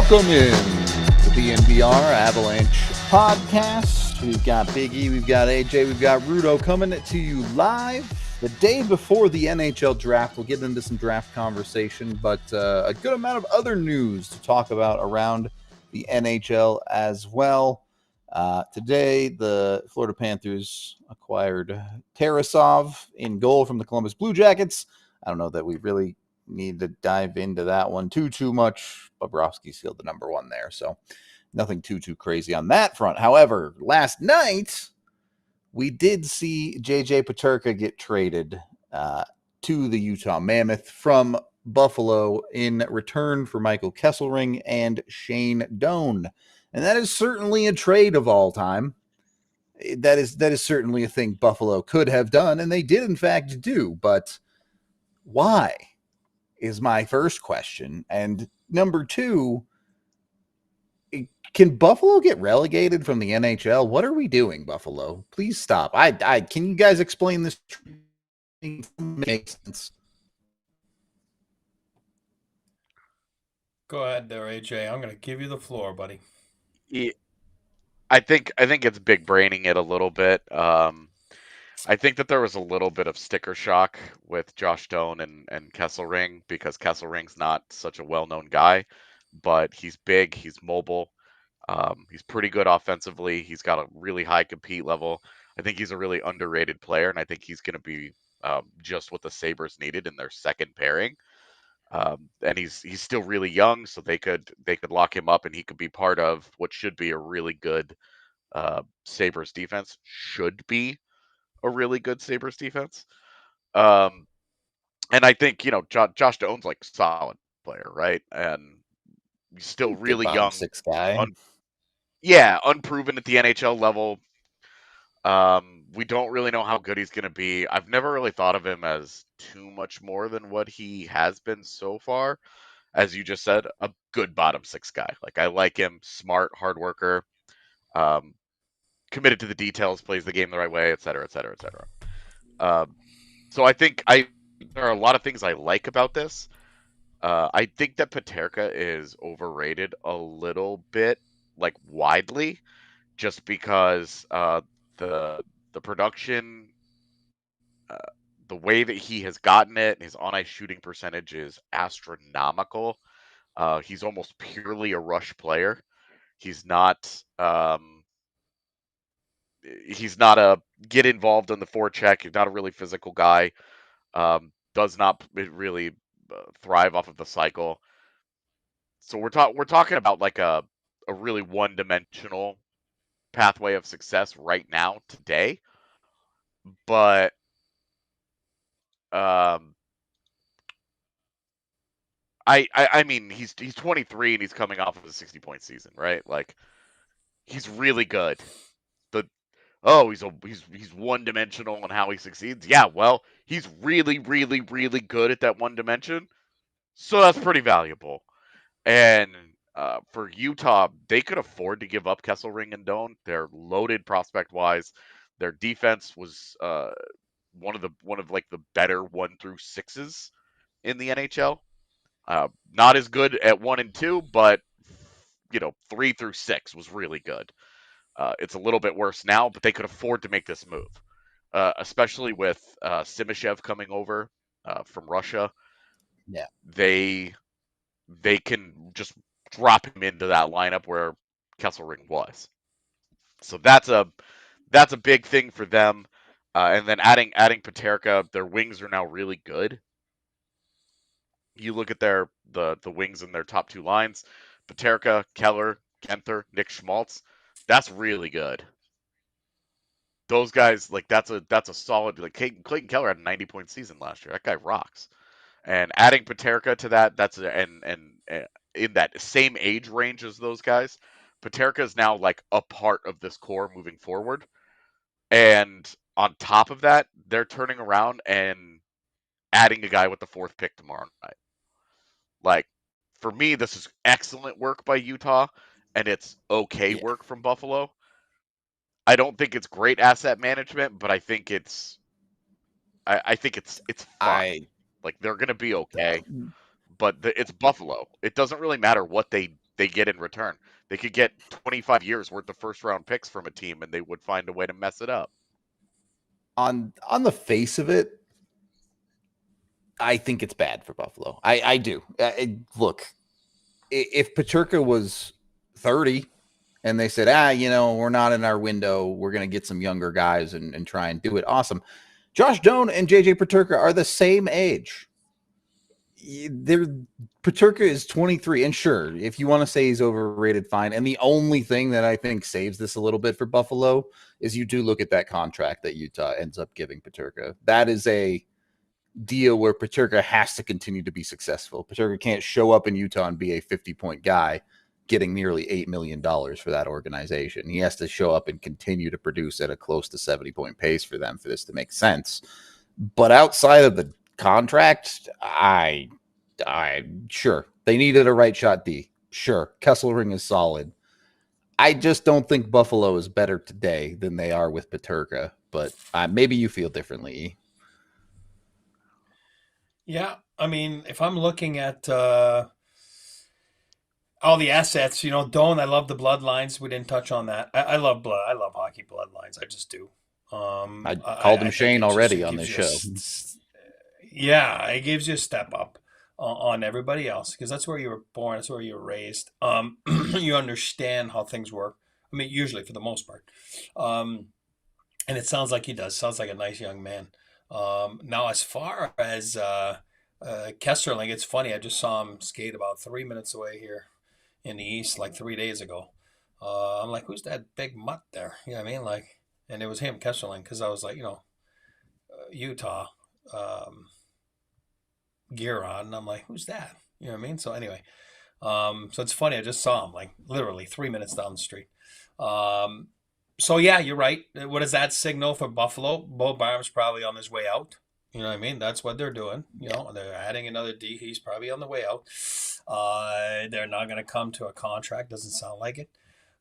Welcome in to the DNVR Avalanche Podcast. We've got Big E, we've got AJ, we've got Rudo coming to you live the day before the NHL draft. We'll get into some draft conversation, but a good amount of other news to talk about around the NHL as well. Today, the Florida Panthers acquired Tarasov in goal from the Columbus Blue Jackets. I don't know that we really need to dive into that one too much. Bobrovsky sealed the number one there, so nothing too crazy on that front. However, last night we did see JJ Peterka get traded to the Utah Mammoth from Buffalo in return for Michael Kesselring and Shane Doan, and that is certainly a trade of all time. That is certainly a thing Buffalo could have done, and they did in fact do. But why is my first question. And number two, can Buffalo get relegated from the NHL? What are we doing, Buffalo? Please stop. I can you guys explain this? Makes sense. Go ahead there, AJ. I'm going to give you the floor, buddy. Yeah, I think it's big braining it a little bit. I think that there was a little bit of sticker shock with Josh Doan and Kesselring, because Kesselring's not such a well-known guy, but he's big, he's mobile, he's pretty good offensively, he's got a really high compete level. I think he's a really underrated player, and I think he's going to be just what the Sabres needed in their second pairing. And he's still really young, so they could lock him up, and he could be part of what should be a really good Sabres defense. Should be a really good Sabres defense. And I think, Josh Doan's like solid player, right? And he's still really young. 6 guy. Unproven at the NHL level. We don't really know how good he's going to be. I've never really thought of him as too much more than what he has been so far. As you just said, a good bottom 6 guy. Like, I like him, smart, hard worker, committed to the details, plays the game the right way, et cetera, et cetera, et cetera. So I think there are a lot of things I like about this. I think that Peterka is overrated a little bit, like widely, just because the production, the way that he has gotten it, his on-ice shooting percentage is astronomical. He's almost purely a rush player. He's not a get involved in the forecheck. He's not a really physical guy. Does not really thrive off of the cycle. So we're talking about like a really one-dimensional pathway of success right now today. But I mean he's 23 and he's coming off of a 60-point season, right? Like, he's really good. He's one-dimensional in how he succeeds. Yeah, well, he's really, really, really good at that one dimension. So that's pretty valuable. And for Utah, they could afford to give up Kesselring and Doan. They're loaded prospect-wise. Their defense was one of like the better 1 through 6s in the NHL. Not as good at 1 and 2, but 3 through 6 was really good. It's a little bit worse now, but they could afford to make this move, especially with Simashev coming over from Russia. Yeah, they can just drop him into that lineup where Kesselring was. So that's a big thing for them. And then adding Peterka, their wings are now really good. You look at the wings in their top 2 lines: Peterka, Keller, Genther, Nick Schmaltz. That's really good. those guys, like that's a solid. Like Clayton Keller had a 90-point season last year. That guy rocks. And adding Peterka to that, in that same age range as those guys, Peterka is now like a part of this core moving forward. And on top of that, they're turning around and adding a guy with the 4th pick tomorrow night. Like, for me, this is excellent work by Utah, and it's okay work from Buffalo. I don't think it's great asset management, but I think it's fine. Like, they're gonna be okay, but it's Buffalo. It doesn't really matter what they get in return. They could get 25 years worth of first-round picks from a team, and they would find a way to mess it up. On the face of it, I think it's bad for Buffalo. I do. Look, if Peterka was 30 and they said, we're not in our window, we're going to get some younger guys and try and do it, awesome. Josh Doan and JJ Peterka are the same age. Peterka is 23, and sure, if you want to say he's overrated, fine. And the only thing that I think saves this a little bit for Buffalo is you do look at that contract that Utah ends up giving Peterka. That is a deal where Peterka has to continue to be successful. Peterka can't show up in Utah and be a 50-point guy getting nearly $8 million for that organization. He has to show up and continue to produce at a close to 70-point pace for them for this to make sense. But outside of the contract, I sure they needed a right shot D. Sure, Kesselring is solid. I just don't think Buffalo is better today than they are with Peterka. But maybe you feel differently. Yeah, I mean, if I'm looking at all the assets, Doan, I love the bloodlines. We didn't touch on that. I love blood. I love hockey bloodlines. I just do. I called him Shane already on this show. Yeah, it gives you a step up on everybody else because that's where you were born. That's where you were raised. You understand how things work. I mean, usually for the most part. And it sounds like he does. Sounds like a nice young man. Now, as far as Kesserling, it's funny. I just saw him skate about 3 minutes away here in the East like 3 days ago. I'm like, who's that big mutt there? You know what I mean? Like, and it was him, Kesserling, because I was like, Utah gear on, and I'm like, who's that? You know what I mean? So anyway, so it's funny. I just saw him like literally 3 minutes down the street. So yeah, you're right. What does that signal for Buffalo? Bo Barham's probably on his way out. You know what I mean? That's what they're doing. They're adding another D. He's probably on the way out. They're not going to come to a contract. Doesn't sound like it.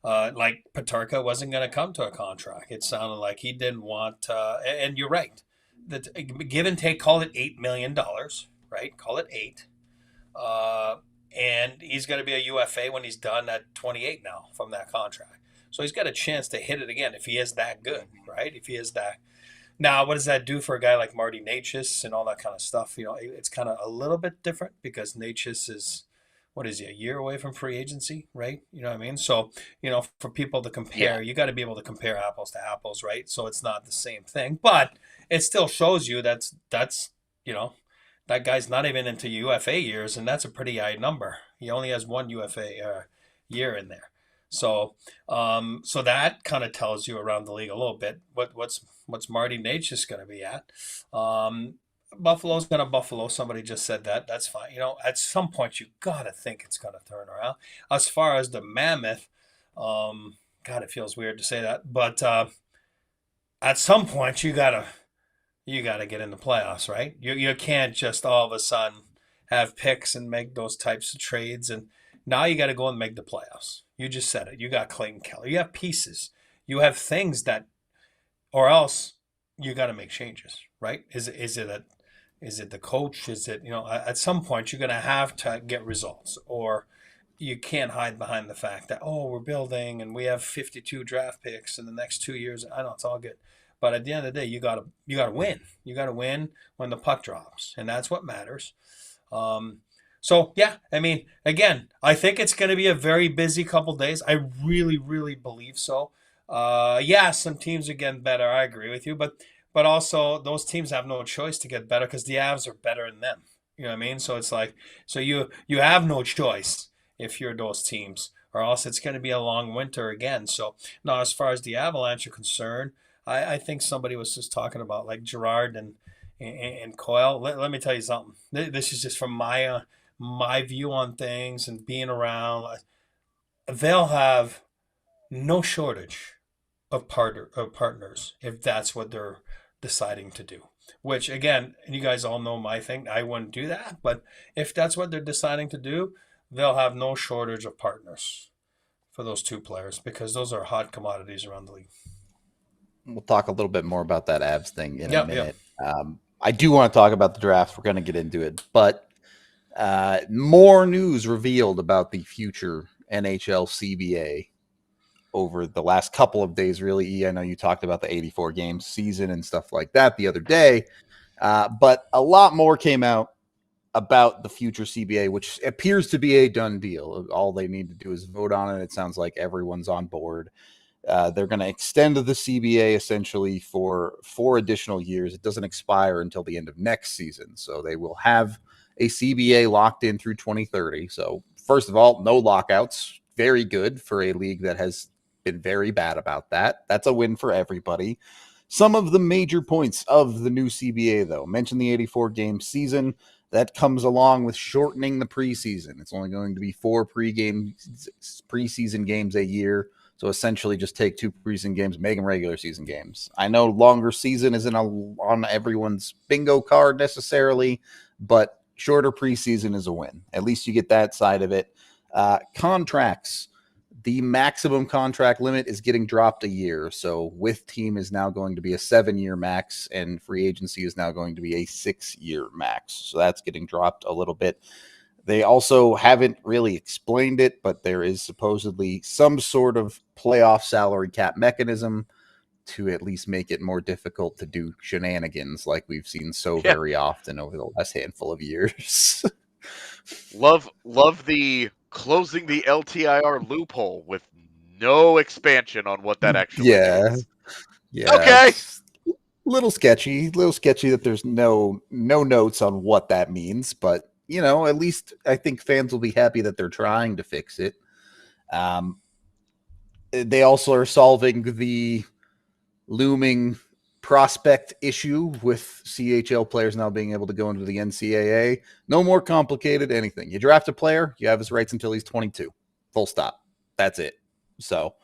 Like Peterka wasn't going to come to a contract. It sounded like he didn't want. And you're right. Give and take, call it $8 million, right? Call it 8. And he's going to be a UFA when he's done at 28 now from that contract. So he's got a chance to hit it again if he is that good, right? If he is that. Now, what does that do for a guy like Marty Necas and all that kind of stuff? It's kind of a little bit different because Necas is, what is he, a year away from free agency, right? You know what I mean? So, for people to compare, you got to be able to compare apples to apples, right? So it's not the same thing, but it still shows you that's that guy's not even into UFA years, and that's a pretty high number. He only has one UFA year in there. So that kind of tells you around the league a little bit what's Marty Necas going to be at. Buffalo's going to Buffalo. Somebody just said that. That's fine. At some point you got to think it's going to turn around. As far as the Mammoth, God, it feels weird to say that, but at some point you gotta get in the playoffs, right? You can't just all of a sudden have picks and make those types of trades, and now you got to go and make the playoffs. You just said it. You got Clayton Keller. You have pieces. You have things that, or else you got to make changes, right? Is it the coach? Is it, at some point you're going to have to get results, or you can't hide behind the fact that, we're building and we have 52 draft picks in the next 2 years. I know it's all good. But at the end of the day, you got to win. You got to win when the puck drops, and that's what matters. So, yeah, I mean, again, I think it's going to be a very busy couple days. I really, really believe so. Some teams are getting better. I agree with you. But also those teams have no choice to get better because the Avs are better than them. You know what I mean? So it's like, so you have no choice if you're those teams, or else it's going to be a long winter again. So now as far as the Avalanche are concerned, I think somebody was just talking about like Gerard and Coyle. Let me tell you something. This is just from my view on things and being around. They'll have no shortage of partners if that's what they're deciding to do. Which again, you guys all know my thing. I wouldn't do that, but if that's what they're deciding to do, they'll have no shortage of partners for those two players because those are hot commodities around the league. We'll talk a little bit more about that Avs thing in a minute. Yeah. I do want to talk about the draft. We're going to get into it, but more news revealed about the future NHL CBA over the last couple of days. Really, I know you talked about the 84 game season and stuff like that the other day, but a lot more came out about the future CBA, which appears to be a done deal. All they need to do is vote on it. It sounds like everyone's on board. They're going to extend the CBA essentially for 4 additional years. It doesn't expire until the end of next season. So they will have a CBA locked in through 2030. So first of all, no lockouts. Very good for a league that has been very bad about that. That's a win for everybody. Some of the major points of the new CBA, though, mention the 84 game season. That comes along with shortening the preseason. It's only going to be 4 preseason games a year. So essentially just take 2 preseason games, make them regular season games. I know longer season isn't on everyone's bingo card necessarily, but shorter preseason is a win. At least you get that side of it. Contracts. The maximum contract limit is getting dropped a year. So with team is now going to be a 7-year max, and free agency is now going to be a 6-year max. So that's getting dropped a little bit. They also haven't really explained it, but there is supposedly some sort of playoff salary cap mechanism to at least make it more difficult to do shenanigans like we've seen so very often over the last handful of years. Love the closing the LTIR loophole with no expansion on what that actually means. Yeah. Okay. Little sketchy that there's no notes on what that means, but you know, at least I think fans will be happy that they're trying to fix it. They also are solving the looming prospect issue with CHL players now being able to go into the NCAA. No more complicated anything. You draft a player, you have his rights until he's 22. Full stop. That's it. So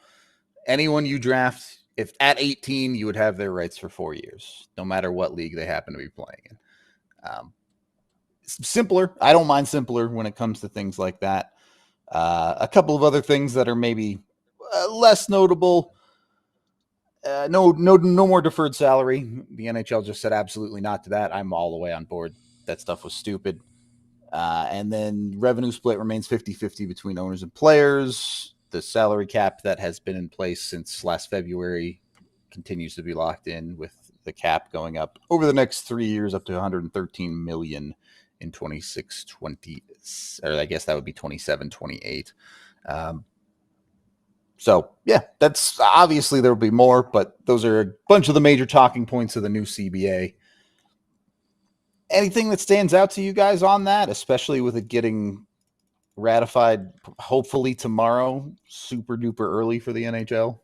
anyone you draft, if at 18, you would have their rights for 4 years, no matter what league they happen to be playing in. Simpler. I don't mind simpler when it comes to things like that. A couple of other things that are maybe less notable. No more deferred salary. The NHL just said absolutely not to that. I'm all the way on board. That stuff was stupid. And then revenue split remains 50-50 between owners and players. The salary cap that has been in place since last February continues to be locked in, with the cap going up over the next 3 years up to $113 million in 26-20, or I guess that would be 27-28. So, yeah, that's obviously there will be more, but those are a bunch of the major talking points of the new CBA. Anything that stands out to you guys on that, especially with it getting ratified hopefully tomorrow, super duper early for the NHL?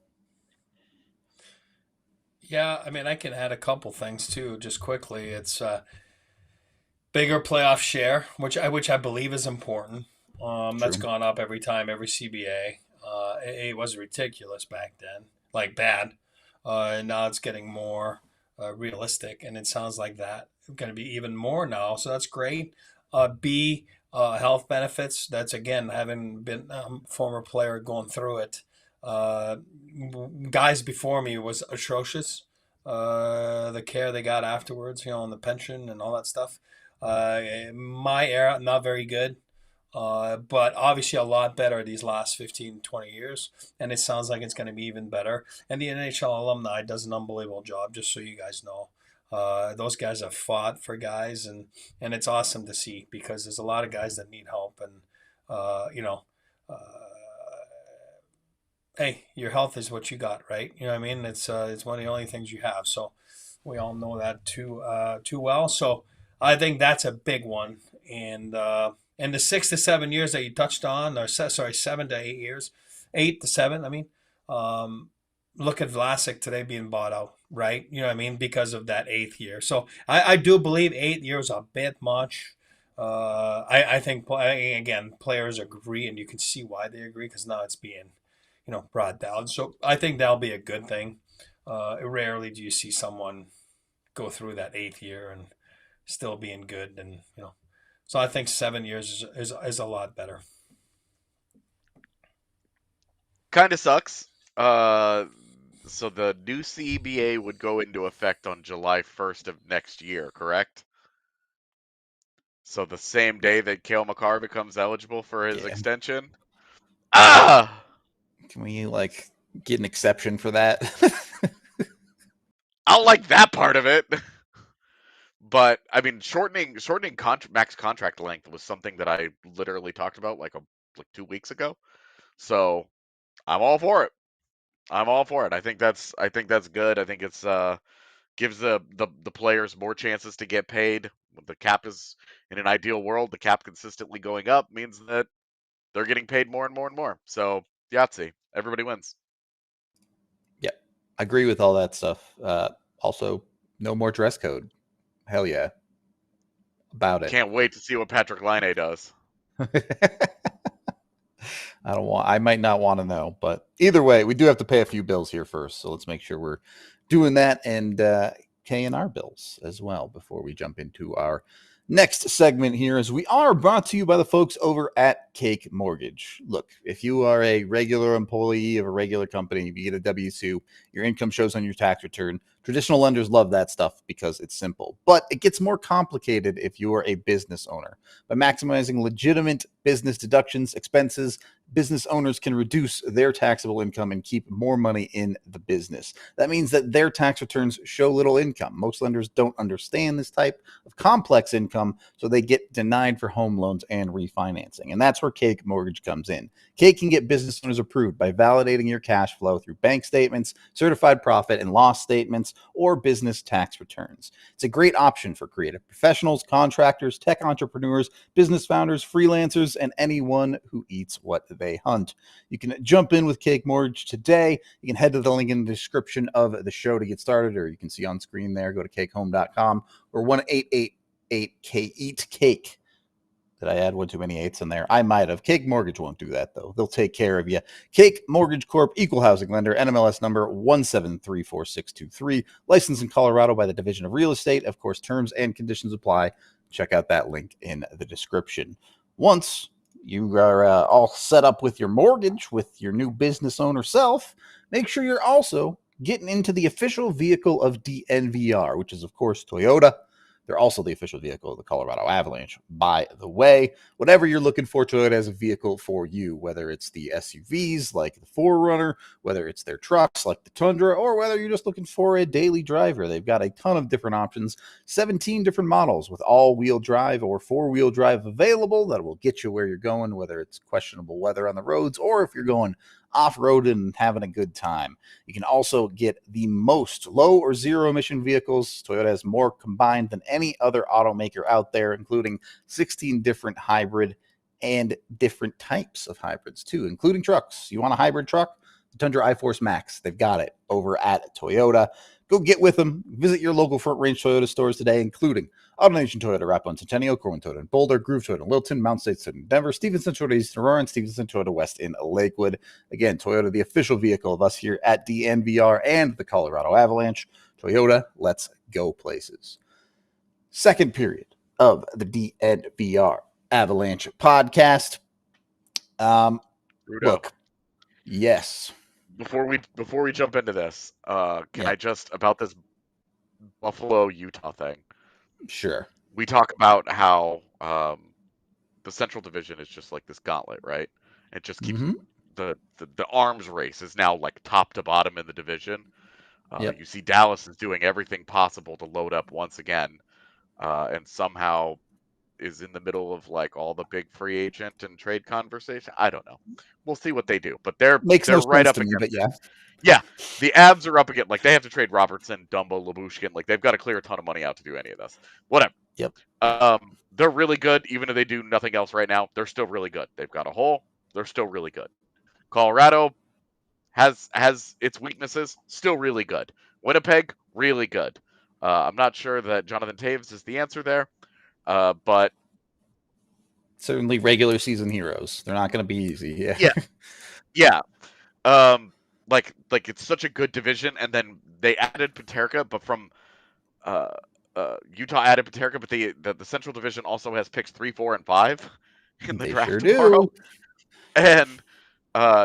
Yeah, I mean, I can add a couple things too, just quickly. It's bigger playoff share, which I believe is important. That's gone up every CBA. It was ridiculous back then, like bad. And now it's getting more realistic, and it sounds like that going to be even more now. So that's great. B, health benefits. That's, again, having been a former player going through it. Guys before me was atrocious. The care they got afterwards, and the pension and all that stuff. My era, not very good. But obviously a lot better these last 15, 20 years. And it sounds like it's going to be even better. And the NHL alumni does an unbelievable job, just so you guys know. Those guys have fought for guys, and it's awesome to see, because there's a lot of guys that need help. And, hey, your health is what you got, right? You know what I mean? It's one of the only things you have. So we all know that too well. So I think that's a big one. And the 6 to 7 years that you touched on, or 7 to 8 years, 8 to 7, look at Vlasic today being bought out, right? You know what I mean? Because of that 8th year. So I do believe 8 years a bit much. I think, again, players agree, and you can see why they agree because now it's being, brought down. So I think that'll be a good thing. Rarely do you see someone go through that 8th year and still being good, and so I think 7 years is a lot better. Kind of sucks. So the new CBA would go into effect on July 1st of next year, correct? So the same day that Cale Makar becomes eligible for his extension. Ah! Can we get an exception for that? I don't like that part of it. But I mean, shortening max contract length was something that I literally talked about like 2 weeks ago. So I'm all for it. I'm all for it. I think that's good. I think it's gives the players more chances to get paid. The cap is, in an ideal world, the cap consistently going up means that they're getting paid more and more and more. So Yahtzee, everybody wins. Yep, I agree with all that stuff. Also, no more dress code. Hell yeah, about it. Can't wait to see what Patrick Laine does. I might not want to know, but either way, we do have to pay a few bills here first. So let's make sure we're doing that and paying our bills as well before we jump into our next segment here, as we are brought to you by the folks over at Cake Mortgage. Look, if you are a regular employee of a regular company, you get a W-2, your income shows on your tax return. Traditional lenders love that stuff because it's simple, but it gets more complicated if you are a business owner. By maximizing legitimate business deductions, expenses, business owners can reduce their taxable income and keep more money in the business. That means that their tax returns show little income. Most lenders don't understand this type of complex income, so they get denied for home loans and refinancing. And that's where Cake Mortgage comes in. Cake can get business owners approved by validating your cash flow through bank statements, certified profit and loss statements, or business tax returns. It's a great option for creative professionals, contractors, tech entrepreneurs, business founders, freelancers, and anyone who eats what they hunt. You can jump in with Cake Mortgage today. You can head to the link in the description of the show to get started, or you can see on screen there. Go to cakehome.com or 1-888-Eat-CAKE. Did I add one too many eights in there? I might have. Cake Mortgage won't do that, though. They'll take care of you. Cake Mortgage Corp, equal housing lender, NMLS number 1734623, licensed in Colorado by the Division of Real Estate. Of course, terms and conditions apply. Check out that link in the description. Once you are all set up with your mortgage, with your new business owner self, make sure you're also getting into the official vehicle of DNVR, which is, of course, Toyota. They're also the official vehicle of the Colorado Avalanche, by the way. Whatever you're looking for, Toyota has a vehicle for you, whether it's the SUVs like the 4Runner, whether it's their trucks like the Tundra, or whether you're just looking for a daily driver. They've got a ton of different options, 17 different models with all-wheel drive or four-wheel drive available that will get you where you're going, whether it's questionable weather on the roads or if you're going off-road and having a good time. You can also get the most low or zero emission vehicles. Toyota has more combined than any other automaker out there, including 16 different hybrid and different types of hybrids too, including trucks. You want a hybrid truck? The Tundra iForce Max. They've got it over at Toyota. Go get with them. Visit your local Front Range Toyota stores today, including AutoNation Toyota, Rapo Centennial, Corwin Toyota in Boulder, Groove Toyota in Wilton, Mount State Toyota in Denver, Stevenson Toyota East in Aurora, and Stevenson Toyota West in Lakewood. Again, Toyota, the official vehicle of us here at DNVR and the Colorado Avalanche. Toyota, let's go places. Second period of the DNVR Avalanche podcast. Look, yes. Before we jump into this, can I just about this Buffalo Utah thing? Sure. We talk about how the Central Division is just like this gauntlet, right? It just keeps the arms race is now like top to bottom in the division. You see Dallas is doing everything possible to load up once again, and somehow is in the middle of like all the big free agent and trade conversation. I don't know. We'll see what they do, but they're right up against. Yeah, the Avs are up against, like, they have to trade Robertson, Dumbo, Labushkin. Like, they've got to clear a ton of money out to do any of this. Whatever. Yep. They're really good, even if they do nothing else right now. They're still really good. They've got a hole. They're still really good. Colorado has its weaknesses, still really good. Winnipeg, really good. I'm not sure that Jonathan Toews is the answer there, but certainly regular season heroes. They're not going to be easy. Yeah. yeah. Like it's such a good division, and then they added Peterka, but from Utah added Peterka, but the Central Division also has picks 3, 4, and 5 in the They draft sure tomorrow, do. and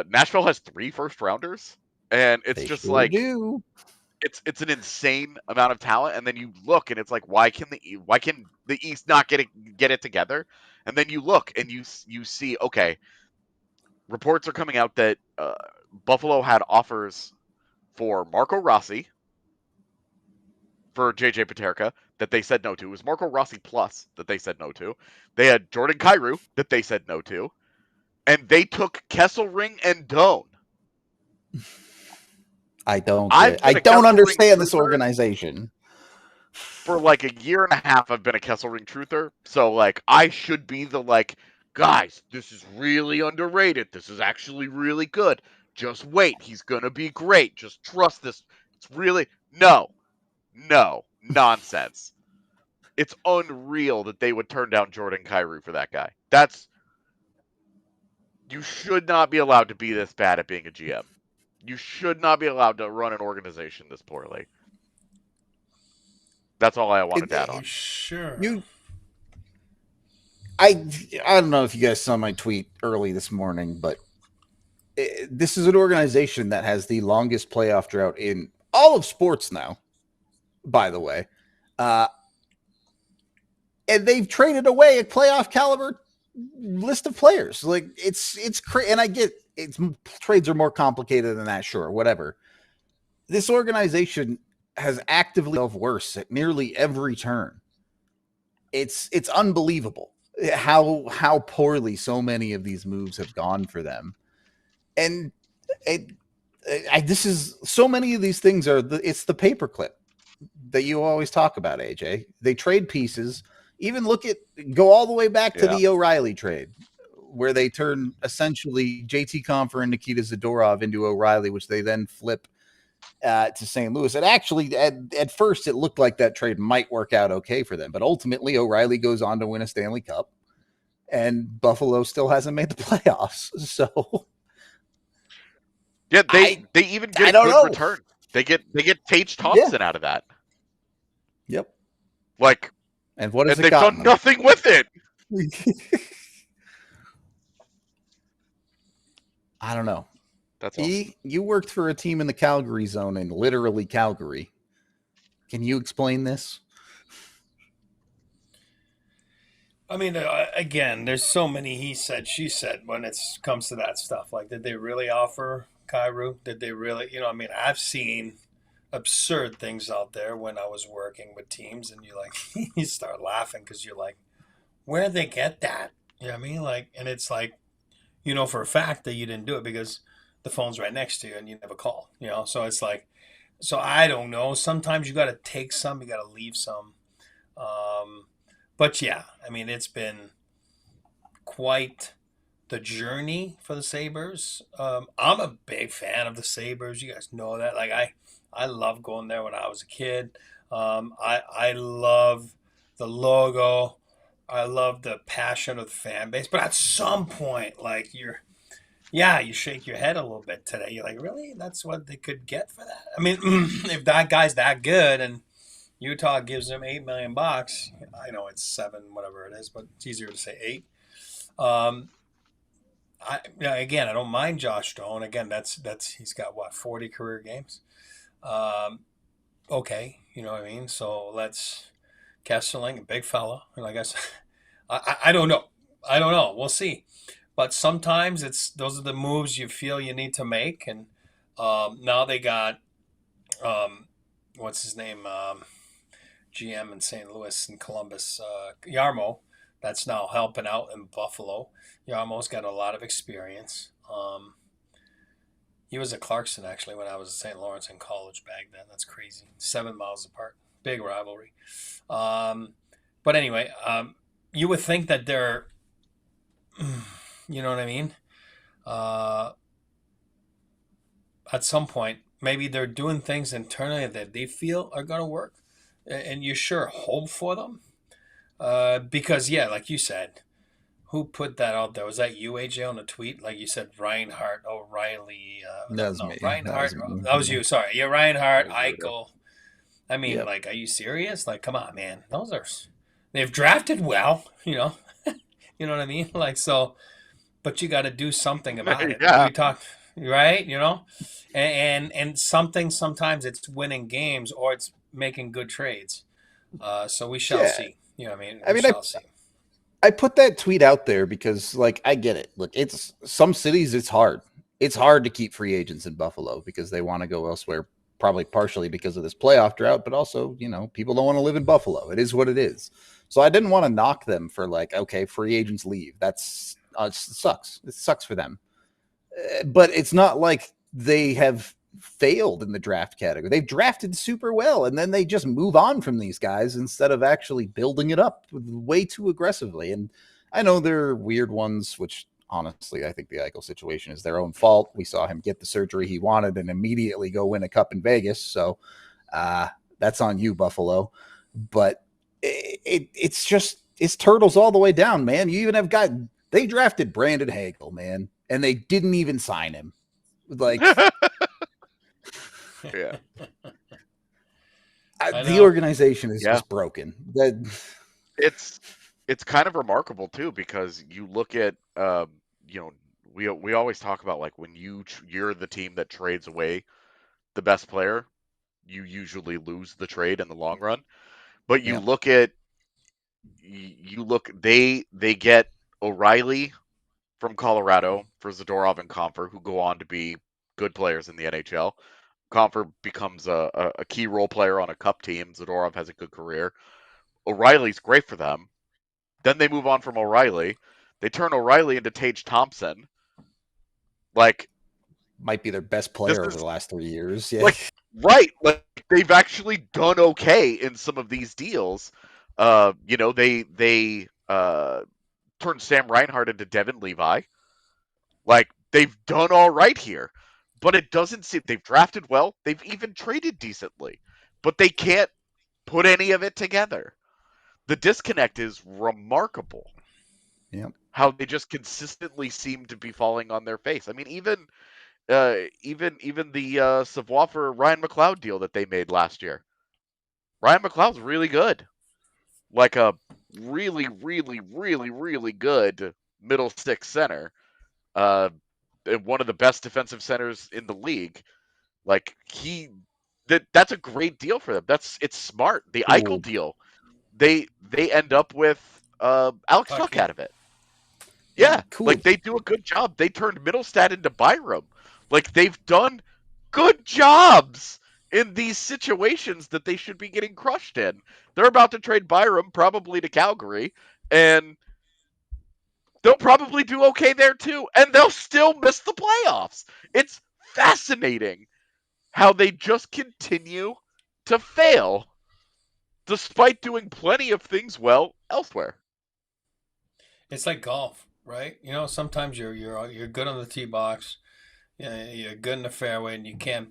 Nashville has 3 first-rounders, and it's They just sure like do. it's an insane amount of talent, and then you look and it's like, why can the East not get it together? And then you look and you see, okay, reports are coming out that Buffalo had offers for Marco Rossi, for JJ Peterka, that they said no to. It was Marco Rossi plus that they said no to. They had Jordan Kyrou that they said no to, and they took Kesselring and Doan. I don't Kesselring understand this truther. organization. For like a year and a half, I've been a Kesselring truther, so like I should be the like, guys, this is really underrated. This is actually really good. Just wait, he's gonna be great. Just trust this. It's really no, nonsense. It's unreal that they would turn down Jordan Kyrou for that guy. You should not be allowed to be this bad at being a GM. You should not be allowed to run an organization this poorly. That's all I wanted to add on. Sure. I don't know if you guys saw my tweet early this morning, but this is an organization that has the longest playoff drought in all of sports now, by the way. And they've traded away a playoff caliber list of players. Like it's crazy. And I get trades are more complicated than that. Sure. Whatever. This organization has actively of worse at nearly every turn. It's unbelievable how poorly so many of these moves have gone for them. And this is so many of these things it's the paperclip that you always talk about, AJ. They trade pieces. Even go all the way back to the O'Reilly trade, where they turn essentially JT Compher and Nikita Zadorov into O'Reilly, which they then flip to St. Louis. And actually, at first, it looked like that trade might work out okay for them. But ultimately, O'Reilly goes on to win a Stanley Cup, and Buffalo still hasn't made the playoffs. So, yeah, they even get a good return. They get Tage Thompson out of that. Yep. Like, and what has they've done nothing with it. I don't know. That's awesome. You worked for a team in the Calgary zone, in literally Calgary. Can you explain this? I mean, again, there's so many he said, she said when it comes to that stuff. Like, did they really offer Kyrou? Did they really? I mean, I've seen absurd things out there when I was working with teams, and you start laughing because you're like, where'd they get that? You know what I mean? Like, and it's like, for a fact that you didn't do it because the phone's right next to you and you never call, So it's like, so I don't know. Sometimes you got to take some, you got to leave some. But yeah, I mean, it's been quite the journey for the Sabres. I'm a big fan of the Sabres. You guys know that. Like, I love going there when I was a kid. I love the logo. I love the passion of the fan base. But at some point, like, you shake your head a little bit today. You're like, really? That's what they could get for that? I mean, if that guy's that good and Utah gives him $8 million, I know it's 7, whatever it is, but it's easier to say 8. Again, I don't mind Josh Doan. Again, that's he's got 40 career games. Okay, you know what I mean? So let's Kesselring, a big fella, and I guess I don't know. We'll see. But sometimes those are the moves you feel you need to make, and now they got what's his name, GM in St. Louis and Columbus, Yarmo. That's now helping out in Buffalo. Yarmo's got a lot of experience. He was at Clarkson, actually, when I was at St. Lawrence in college back then. That's crazy. 7 miles apart. Big rivalry. But anyway, you would think that they're, you know what I mean? I at some point, maybe they're doing things internally that they feel are going to work, and you sure hope for them. Because yeah, like you said, who put that out there? Was that you, AJ, on a tweet? Like you said, Reinhardt, O'Reilly. That was No, me. Reinhardt. That was me. That was you. Sorry, yeah, Reinhardt, That was Rudo. Eichel. I mean, Yep. like, are you serious? Like, come on, man. They've drafted well. You know what I mean? Like, so, but you got to do something about it. Yeah. We talked, right? And something, sometimes it's winning games or it's making good trades. So we shall see. You know what I mean? We shall see. I put that tweet out there because, like, I get it. Look, it's some cities, it's hard. It's hard to keep free agents in Buffalo because they want to go elsewhere, probably partially because of this playoff drought, but also, people don't want to live in Buffalo. It is what it is. So I didn't want to knock them for, like, okay, free agents leave. That's it sucks. It sucks for them. But it's not like they have failed in the draft category. They've drafted super well, and then they just move on from these guys instead of actually building it up way too aggressively. And I know there are weird ones, which honestly, I think the Eichel situation is their own fault. We saw him get the surgery he wanted and immediately go win a cup in Vegas. So that's on you, Buffalo. But it's turtles all the way down, man. You even have they drafted Brandon Hagel, man, and they didn't even sign him. Like, Yeah. The organization is just broken. It's kind of remarkable too, because you look at we always talk about, like, when you're the team that trades away the best player, you usually lose the trade in the long run. But you look at they get O'Reilly from Colorado for Zadorov and Comfer, who go on to be good players in the NHL. Comfer becomes a key role player on a cup team. Zadorov has a good career. O'Reilly's great for them. Then they move on from O'Reilly. They turn O'Reilly into Tage Thompson. Like, might be their best player over the last 3 years. Yeah. Right. Like, they've actually done okay in some of these deals. They turned Sam Reinhart into Devin Levi. Like, they've done all right here. But it doesn't seem they've drafted well. They've even traded decently, but they can't put any of it together. The disconnect is remarkable. Yeah, how they just consistently seem to be falling on their face. I mean, even the Savoie for Ryan McLeod deal that they made last year. Ryan McLeod's really good, like a really, really, really, really good middle six center. One of the best defensive centers in the league. Like, that's a great deal for them. It's smart. The Eichel deal, they end up with Alex Tuch out of it. Yeah, cool. Like, they do a good job. They turned Middlestad into Byram. Like, they've done good jobs in these situations that they should be getting crushed in. They're about to trade Byram probably to Calgary, and they'll probably do okay there too, and they'll still miss the playoffs. It's fascinating how they just continue to fail despite doing plenty of things well elsewhere. It's like golf, right? Sometimes you're good on the tee box, you're good in the fairway, and you can't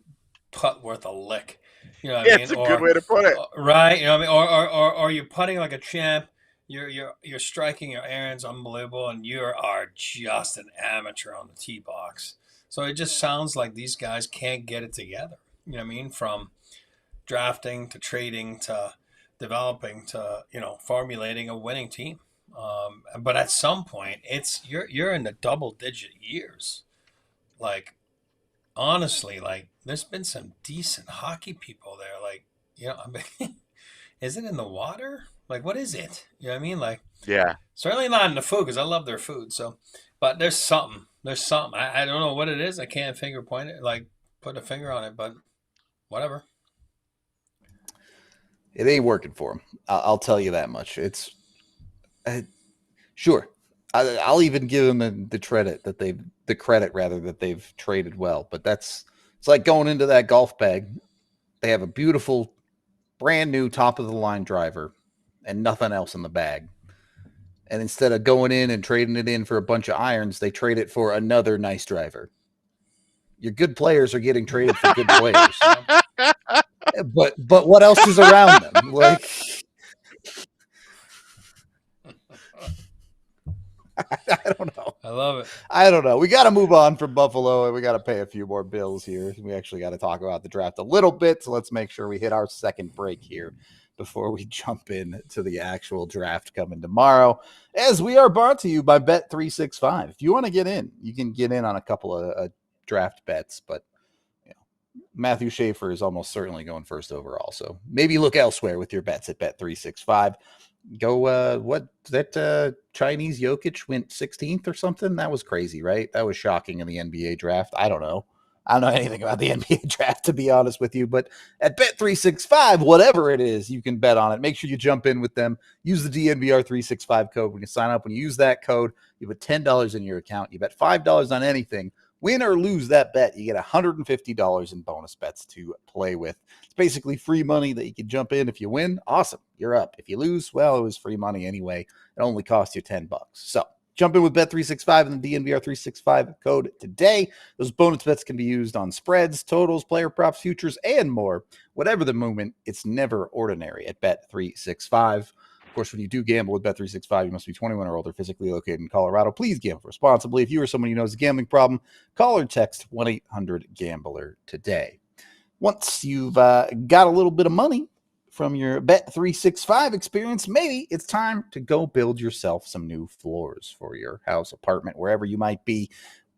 putt worth a lick. You know what I mean? It's a good way to put it, right? You know what I mean? Or you're putting like a champ. You're striking your irons unbelievable, and you are just an amateur on the tee box. So it just sounds like these guys can't get it together. You know what I mean? From drafting to trading to developing to formulating a winning team. But at some point, you're in the double-digit years. Like, honestly, like, there's been some decent hockey people there. Like, I mean, is it in the water? Like, what is it? You know what I mean? Like, yeah, certainly not in the food, because I love their food. So, but there's something. I don't know what it is. I can't put a finger on it, but whatever. It ain't working for them. I'll tell you that much. It's sure. I'll even give them the credit that they've traded well. But it's like going into that golf bag. They have a beautiful, brand new top of the line driver and nothing else in the bag. And instead of going in and trading it in for a bunch of irons, they trade it for another nice driver. Your good players are getting traded for good players. But what else is around them? Like, I don't know. I love it. I don't know. We got to move on from Buffalo, and we got to pay a few more bills here. We actually got to talk about the draft a little bit, so let's make sure we hit our second break here before we jump in to the actual draft coming tomorrow, as we are brought to you by Bet365. If you want to get in, you can get in on a couple of draft bets, but Matthew Schaefer is almost certainly going first overall, so maybe look elsewhere with your bets at Bet365. Go, what, that Chinese Jokic went 16th or something? That was crazy, right? That was shocking in the NBA draft. I don't know anything about the NBA draft, to be honest with you, but at Bet365, whatever it is, you can bet on it. Make sure you jump in with them. Use the DNVR 365 code when you sign up. When you use that code, you put $10 in your account. You bet $5 on anything. Win or lose that bet, you get $150 in bonus bets to play with. It's basically free money that you can jump in. If you win, awesome, you're up. If you lose, well, it was free money anyway. It only cost you $10. So jump in with Bet365 and the DNVR 365 code today. Those bonus bets can be used on spreads, totals, player props, futures, and more. Whatever the movement, it's never ordinary at Bet365. Of course, when you do gamble with Bet365, you must be 21 or older, physically located in Colorado. Please gamble responsibly. If you or someone you know has a gambling problem, call or text 1-800-GAMBLER today. Once you've got a little bit of money from your Bet365 experience, maybe it's time to go build yourself some new floors for your house, apartment, wherever you might be.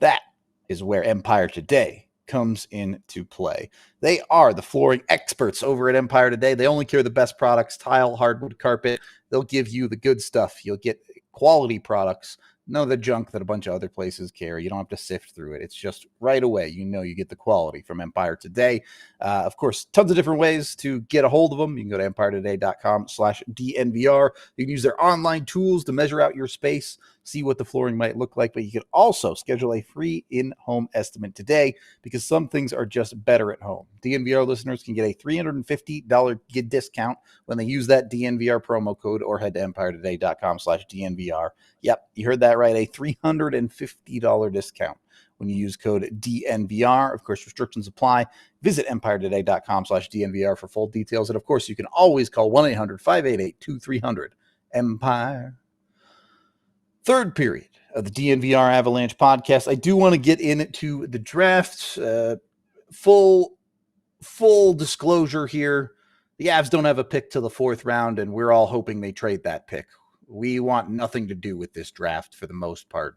That is where Empire Today comes into play. They are the flooring experts over at Empire Today. They only carry the best products: tile, hardwood, carpet. They'll give you the good stuff. You'll get quality products, none of the junk that a bunch of other places carry. You don't have to sift through it. It's just right away. You get the quality from Empire Today. Of course, tons of different ways to get a hold of them. You can go to empiretoday.com/DNVR. You can use their online tools to measure out your space, see what the flooring might look like, but you can also schedule a free in-home estimate today, because some things are just better at home. DNVR listeners can get a $350 discount when they use that DNVR promo code or head to empiretoday.com/DNVR. Yep, you heard that right, a $350 discount when you use code DNVR. Of course, restrictions apply. Visit empiretoday.com/DNVR for full details. And of course, you can always call 1-800-588-2300 Empire. Third period of the DNVR Avalanche podcast. I do want to get into the draft. Full disclosure here. The Avs don't have a pick till the fourth round, and we're all hoping they trade that pick. We want nothing to do with this draft for the most part.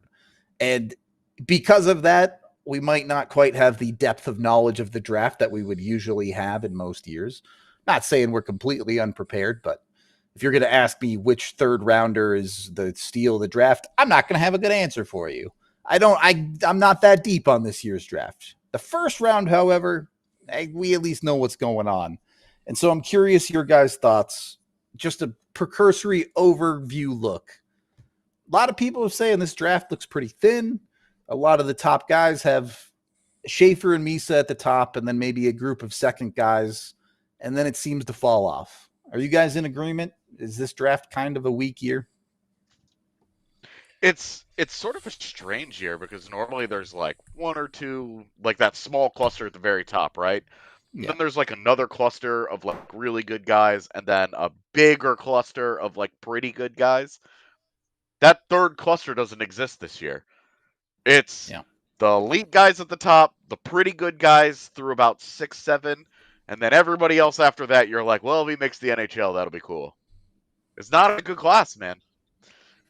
And because of that, we might not quite have the depth of knowledge of the draft that we would usually have in most years. Not saying we're completely unprepared, but if you're going to ask me which third rounder is the steal of the draft, I'm not going to have a good answer for you. I'm not that deep on this year's draft. The first round, however, we at least know what's going on. And so I'm curious your guys' thoughts. Just a precursory overview look. A lot of people are saying this draft looks pretty thin. A lot of the top guys have Schaefer and Misa at the top, and then maybe a group of second guys, and then it seems to fall off. Are you guys in agreement? Is this draft kind of a weak year? It's sort of a strange year, because normally there's like one or two, like that small cluster at the very top, right? Yeah. Then there's like another cluster of like really good guys, and then a bigger cluster of like pretty good guys. That third cluster doesn't exist this year. It's the elite guys at the top, the pretty good guys through about 6, 7, and then everybody else after that, you're like, well, if he makes the NHL, that'll be cool. It's not a good class, man.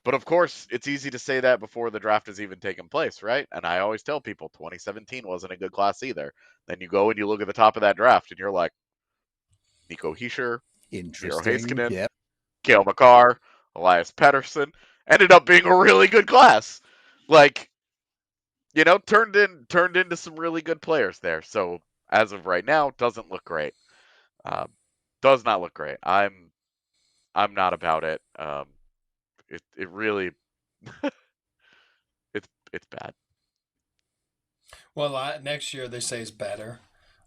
But of course, it's easy to say that before the draft has even taken place, right? And I always tell people 2017 wasn't a good class either. Then you go and you look at the top of that draft, and you're like, Nico Hischier, Miro Heiskanen, Cale Makar, Elias Pettersson, ended up being a really good class. Like, turned into some really good players there. So as of right now, doesn't look great. Does not look great. I'm not about it. It really it's bad. Well, next year they say is better.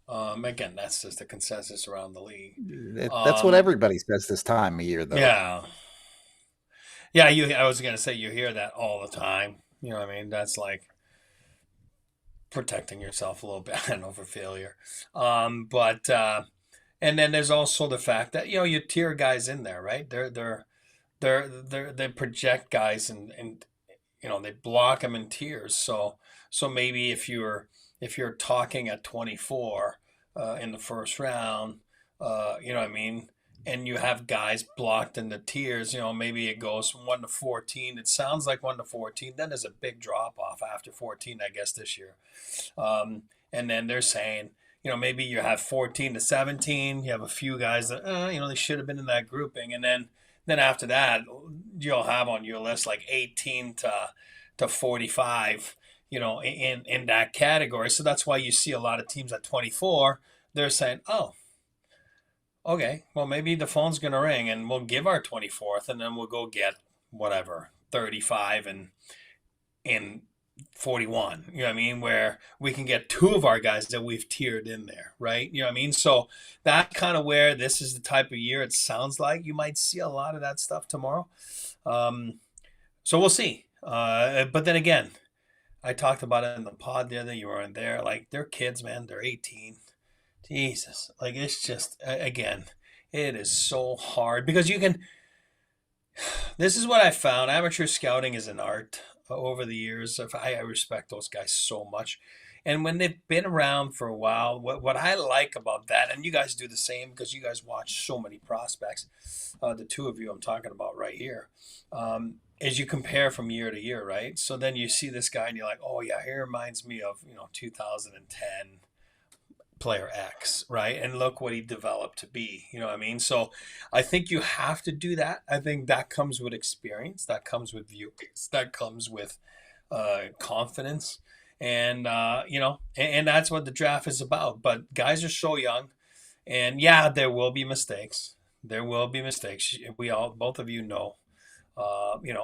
Again, that's just a consensus around the league. That's what everybody says this time of year, though. Yeah. I was gonna say you hear that all the time. You know what I mean? That's like, protecting yourself a little bit. I don't know, for failure. But and then there's also the fact that you tier guys in there, right? They project guys and they block them in tiers. So maybe if you're talking at 24 in the first round, you know what I mean, and you have guys blocked in the tiers, maybe it goes from 1 to 14. It sounds like 1 to 14. Then there's a big drop off after 14, I guess, this year. And then they're saying, maybe you have 14 to 17. You have a few guys that, they should have been in that grouping. And then after that, you'll have on your list like 18 to 45, in that category. So that's why you see a lot of teams at 24. They're saying, oh, okay, well, maybe the phone's going to ring and we'll give our 24th and then we'll go get whatever, 35 and 41, you know what I mean, where we can get two of our guys that we've tiered in there, right? You know what I mean? So that's kind of where this is the type of year it sounds like you might see a lot of that stuff tomorrow. So we'll see. But then again, I talked about it in the pod the other day. You weren't there. Like, they're kids, man. They're 18. Jesus. Like, it's just, again, it is so hard because this is what I found. Amateur scouting is an art over the years. I respect those guys so much. And when they've been around for a while, what I like about that, and you guys do the same because you guys watch so many prospects, the two of you I'm talking about right here, is you compare from year to year, right? So then you see this guy and you're like, oh yeah, he reminds me of 2010 player X, right? And look what he developed to be, you know what I mean? So I think you have to do that. I think that comes with experience, that comes with views, that comes with confidence. And, and that's what the draft is about. But guys are so young. And yeah, there will be mistakes. There will be mistakes. Both of you know.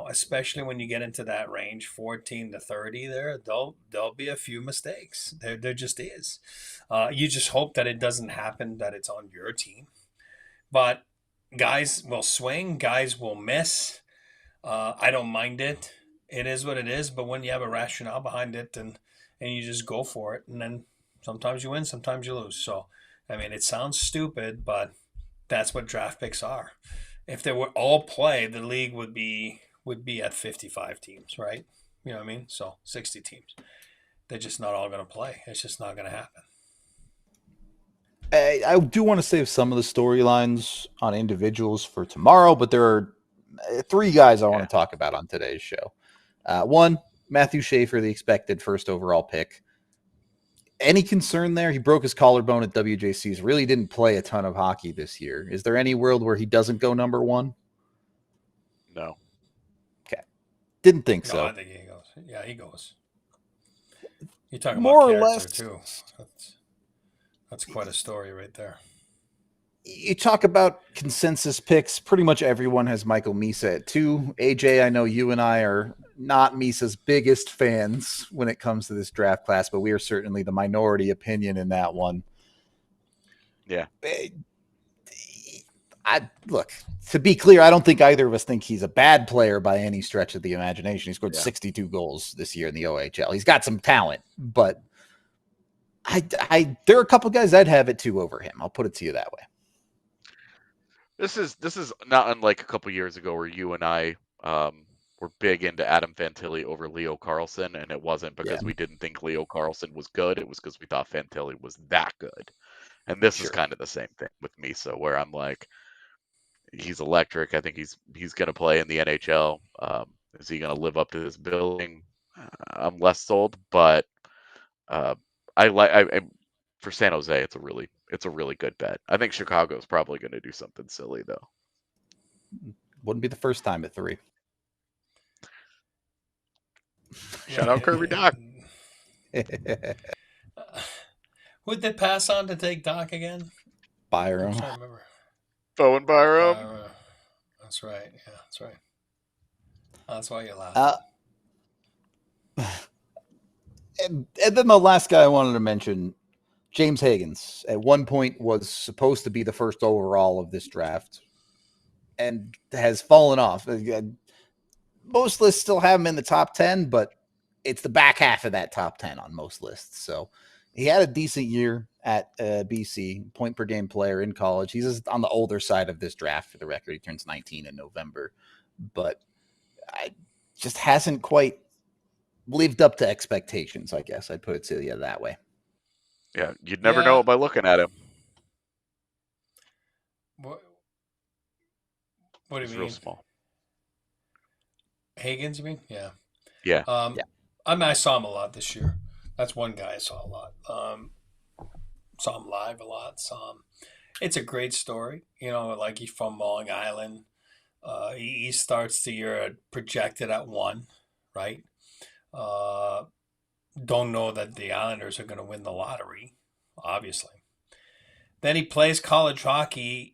Especially when you get into that range, 14 to 30, there'll be a few mistakes. There just is. You just hope that it doesn't happen, that it's on your team. But guys will swing, guys will miss. I don't mind it. It is what it is. But when you have a rationale behind it and you just go for it, and then sometimes you win, sometimes you lose. So, I mean, it sounds stupid, but that's what draft picks are. If they were all play, the league would be at 55 teams, right? You know what I mean? So 60 teams. They're just not all going to play. It's just not going to happen. I do want to save some of the storylines on individuals for tomorrow, but there are three guys I want to talk about on today's show. One, Matthew Schaefer, the expected first overall pick. Any concern there? He broke his collarbone at WJCs, really didn't play a ton of hockey this year. Is there any world where he doesn't go number one? No. Okay. Didn't think so. I think he goes. Yeah, he goes. You're talking more about or less too. That's quite a story right there. You talk about consensus picks. Pretty much everyone has Michael Misa at 2. AJ, I know you and I are not Misa's biggest fans when it comes to this draft class, but we are certainly the minority opinion in that one. Yeah. Look, to be clear, I don't think either of us think he's a bad player by any stretch of the imagination. He scored 62 goals this year in the OHL. He's got some talent, but there are a couple guys I'd have it 2 over him. I'll put it to you that way. This is not unlike a couple years ago where you and I were big into Adam Fantilli over Leo Carlson, and it wasn't because we didn't think Leo Carlson was good. It was because we thought Fantilli was that good. And this is kind of the same thing with Misa, where I'm like, he's electric. I think he's going to play in the NHL. Is he going to live up to this billing? I'm less sold, but for San Jose, it's a really good bet. I think Chicago's probably going to do something silly though. Wouldn't be the first time at 3. Shout out Kirby Doc. Who'd they pass on to take Doc again? Byram. I'm trying to remember. Bowen Byram. That's right. Yeah, that's right. That's why you laugh. And then the last guy I wanted to mention, James Higgins, at one point was supposed to be the first overall of this draft and has fallen off. Most lists still have him in the top 10, but it's the back half of that top 10 on most lists. So he had a decent year at BC, point per game player in college. He's just on the older side of this draft for the record. He turns 19 in November, but I just hasn't quite lived up to expectations, I guess. I'd put it to you that way. Yeah, you'd never know it by looking at him. What do you mean? Real small. Higgins, you mean? Yeah. Yeah. I mean, I saw him a lot this year. That's one guy I saw a lot. Saw him live a lot. It's a great story. You know, like he's from Long Island. He starts the year projected at 1, right? Don't know that the Islanders are going to win the lottery, obviously. Then he plays college hockey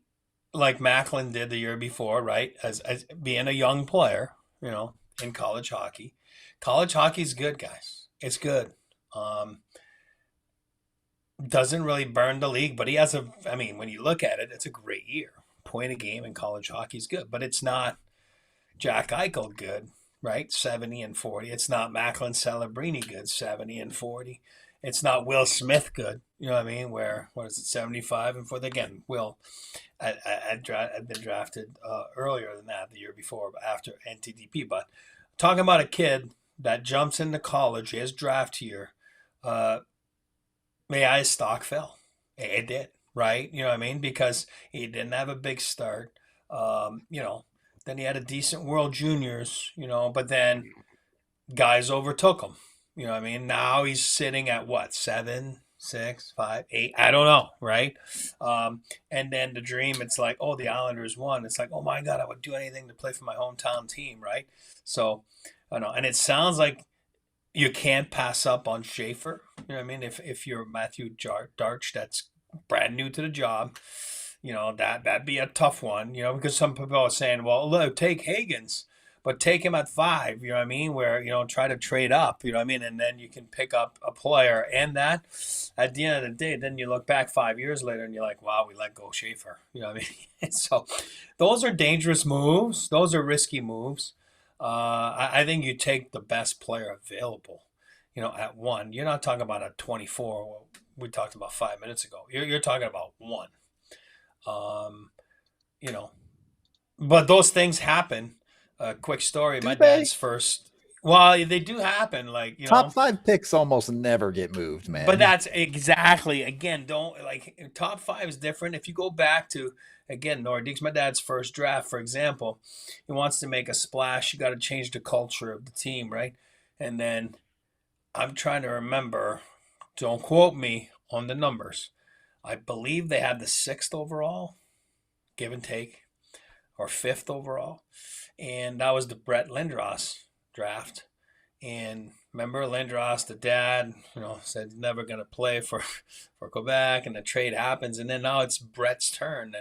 like Macklin did the year before, right? As being a young player, you know, in college hockey. College hockey's good, guys. It's good. Doesn't really burn the league, but he has when you look at it, it's a great year. Point a game in college hockey is good, but it's not Jack Eichel good, right? 70 and 40. It's not Macklin Celebrini good, 70 and 40. It's not Will Smith good, you know what I mean? Where, 75 and 40? Again, Will had been drafted earlier than that, the year before, after NTDP. But talking about a kid that jumps into college, his draft year, his stock fell. It did, right? You know what I mean? Because he didn't have a big start. Then he had a decent World Juniors, but then guys overtook him. You know what I mean? Now he's sitting at what, 7, 6, 5, 8? I don't know, right? And then the dream, it's like, oh, the Islanders won. It's like, oh my God, I would do anything to play for my hometown team, right? So, I don't know. And it sounds like you can't pass up on Schaefer. You know what I mean? If you're Matthew Darch, that's brand new to the job, that'd be a tough one, because some people are saying, well, look, take Higgins, but take him at 5, you know what I mean? Where, try to trade up, you know what I mean? And then you can pick up a player. And that, at the end of the day, then you look back 5 years later and you're like, wow, we let go Schaefer. You know what I mean? So those are dangerous moves. Those are risky moves. I think you take the best player available, at 1. You're not talking about a 24, we talked about 5 minutes ago. You're talking about 1. But those things happen. Quick story. My dad's first. Well, they do happen. Like, top 5 picks almost never get moved, man. But that's exactly, again, top 5 is different. If you go back to, again, Nordique's my dad's first draft, for example, he wants to make a splash. You got to change the culture of the team, right? And then I'm trying to remember, don't quote me on the numbers. I believe they had the 6th overall, give and take, or 5th overall. And that was the Brett Lindros draft. And remember Lindros, the dad, said he's never going to play for Quebec, and the trade happens. And then now it's Brett's turn.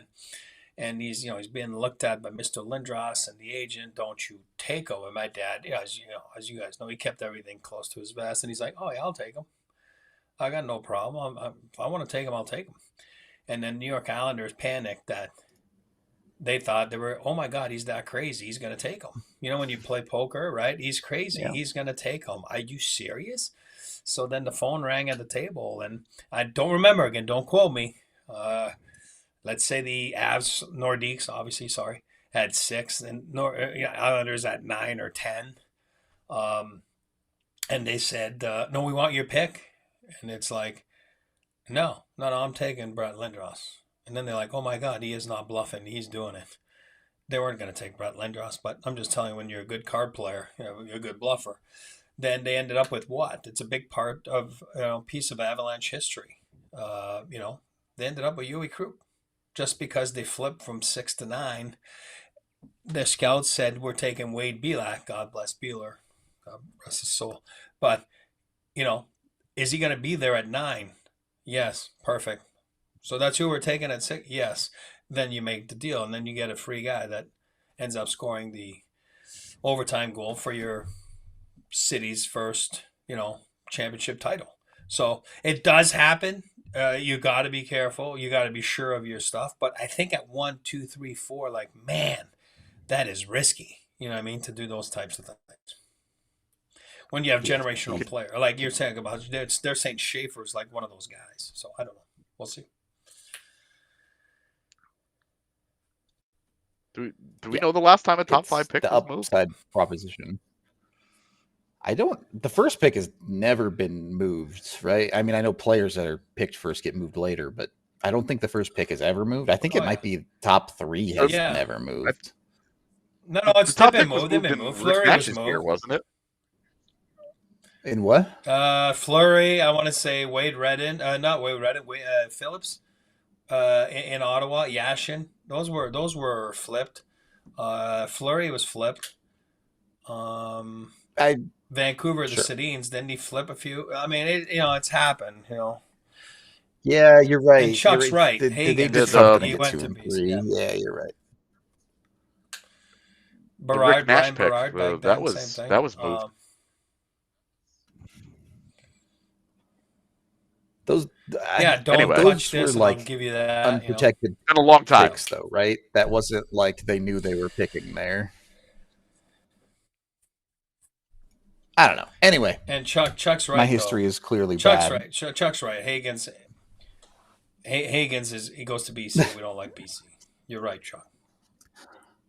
And he's, he's being looked at by Mr. Lindros and the agent. Don't you take him? And my dad, as you guys know, he kept everything close to his vest. And he's like, oh, yeah, I'll take him. I got no problem. If I want to take him, I'll take him. And then New York Islanders panicked that they thought they were, oh my God, he's that crazy. He's going to take him. When you play poker, right? He's crazy. Yeah. He's going to take him. Are you serious? So then the phone rang at the table, and I don't remember, again, don't quote me. Let's say the Avs, Nordiques, obviously, had 6, and Islanders at 9 or 10. And they said, no, we want your pick. And it's like, no, I'm taking Brett Lindros. And then they're like, oh my God, he is not bluffing. He's doing it. They weren't going to take Brett Lindros, but I'm just telling you, when you're a good card player, you're a good bluffer. Then they ended up with what? It's a big part of, piece of Avalanche history. They ended up with Yui Krupp. Just because they flipped from 6 to 9, the scouts said, we're taking Wade Belak. God bless Beeler. God rest his soul. But, is he going to be there at 9? Yes. Perfect. So that's who we're taking at 6? Yes. Then you make the deal, and then you get a free guy that ends up scoring the overtime goal for your city's first, championship title. So it does happen. You got to be careful. You got to be sure of your stuff. But I think at 1, 2, 3, 4, like, man, that is risky. You know what I mean? To do those types of things. when you have generational player. Like you're saying about, they're saying Schaefer's like one of those guys. So I don't know. We'll see. Do we know the last time a top 5 pick the was moved? upside proposition. The first pick has never been moved, right? I mean, I know players that are picked first get moved later, but I don't think the first pick has ever moved. I think it might be top 3 has never moved. No, it's the top been pick was moved. moved They've in been moved. Rick Fleury was Nash's moved. year, wasn't it? In what? Fleury, I want to say Wade Redden, not Wade Redden, Phillips, in Ottawa, Yashin. Those were flipped. Fleury was flipped. Vancouver, the Sedins, didn't he flip a few? I mean, it's happened, Yeah, you're right. And Chuck's right. They Hagen did he something went to to 2 and BC. 3. Yeah, you're right. Berard, the Rick Nash Brian pick, Berard, back that then, was same thing. that was moved. Those don't touch those this. were like I'll give you that. unprotected It's been a long time. picks, though, right? That wasn't like they knew they were picking there. I don't know. Anyway, and Chuck's right. My history is clearly Chuck's bad. right. Chuck's right. Hagen's he goes to BC. We don't like BC. You're right, Chuck.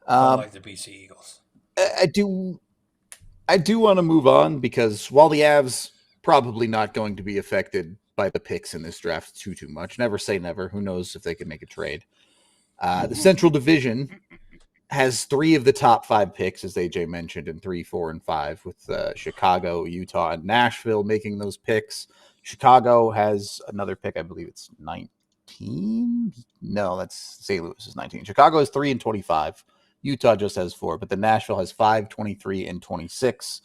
Don't like the BC Eagles. I do want to move on because while the Avs probably not going to be affected by the picks in this draft too much. Never say never. Who knows if they can make a trade. The Central Division has 3 of the top 5 picks, as AJ mentioned, in 3, 4, and 5, with Chicago, Utah, and Nashville making those picks. Chicago has another pick. I believe it's 19. No, that's St. Louis is 19. Chicago has 3 and 25. Utah just has 4, but the Nashville has 5, 23, and 26.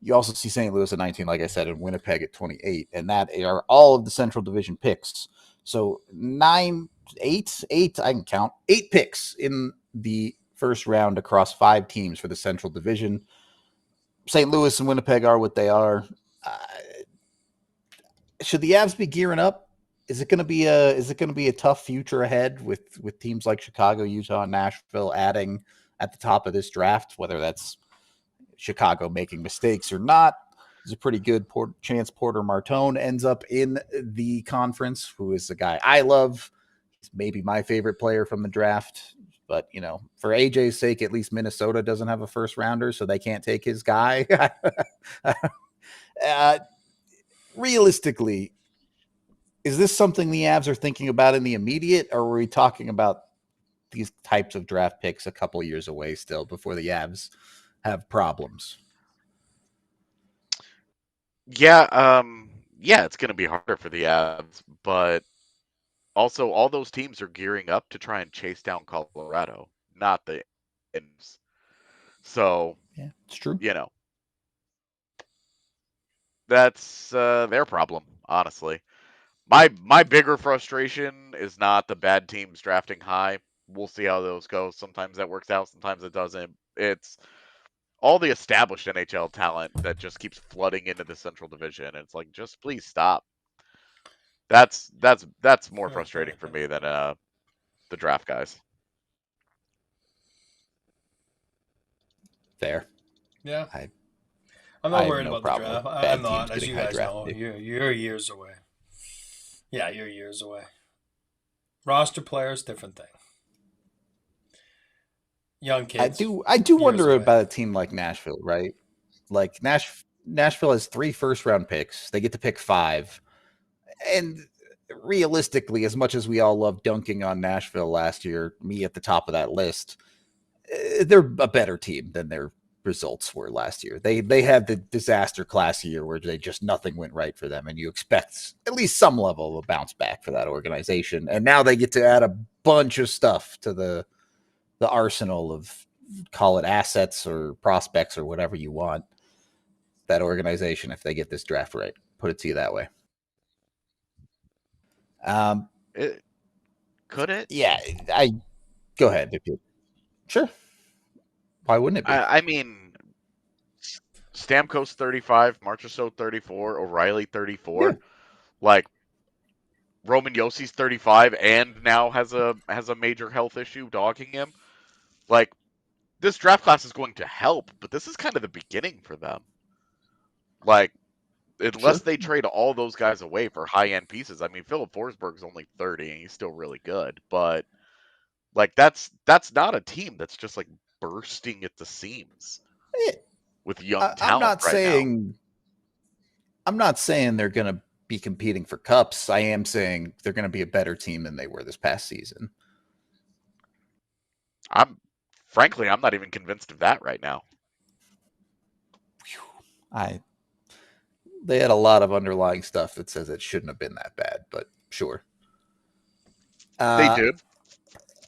You also see St. Louis at 19, like I said, and Winnipeg at 28, and that are all of the Central Division picks. So 8, I can count, 8 picks in the first round across 5 teams for the Central Division. St. Louis and Winnipeg are what they are. Should the Avs be gearing up? Is it going to be a tough future ahead with teams like Chicago, Utah, and Nashville adding at the top of this draft, whether that's Chicago making mistakes or not? There's a pretty good chance Porter Martone ends up in the conference, who is a guy I love. He's maybe my favorite player from the draft. But, for AJ's sake, at least Minnesota doesn't have a first rounder, so they can't take his guy. Realistically, is this something the Avs are thinking about in the immediate, or are we talking about these types of draft picks a couple years away still before the Avs have problems? Yeah, it's going to be harder for the Avs, but also all those teams are gearing up to try and chase down Colorado, not the Indians. So, yeah, it's true. That's their problem, honestly. My bigger frustration is not the bad teams drafting high. We'll see how those go. Sometimes that works out, sometimes it doesn't. It's all the established NHL talent that just keeps flooding into the Central Division. It's like, just please stop. That's more frustrating for me than the draft guys. Fair. Yeah. I'm not worried no about the draft. I'm not, as you guys know. You're years away. Yeah, you're years away. Roster players, different thing. Young kids. I do wonder about a team like Nashville, right? Like Nashville has 3 first-round picks. They get to pick 5. And realistically, as much as we all love dunking on Nashville last year, me at the top of that list, they're a better team than their results were last year. They had the disaster class year where nothing went right for them, and you expect at least some level of a bounce back for that organization. And now they get to add a bunch of stuff to the arsenal of, call it assets or prospects or whatever you want, that organization, if they get this draft right. Put it to you that way. Could it? Yeah, go ahead. If you sure. Why wouldn't it be? I mean, Stamkos 35, Marchessault 34, O'Reilly 34. Yeah. Like, Roman Yossi's 35 and now has a major health issue dogging him. Like, this draft class is going to help, but this is kind of the beginning for them. Like, unless Sure. they trade all those guys away for high-end pieces. I mean, Philip Forsberg's only 30 and he's still really good, but like that's not a team that's just like bursting at the seams Eh, with young I'm talent not right now. saying they're going to be competing for cups. I am saying they're going to be a better team than they were this past season. Frankly, I'm not even convinced of that right now. They had a lot of underlying stuff that says it shouldn't have been that bad, but sure. They did.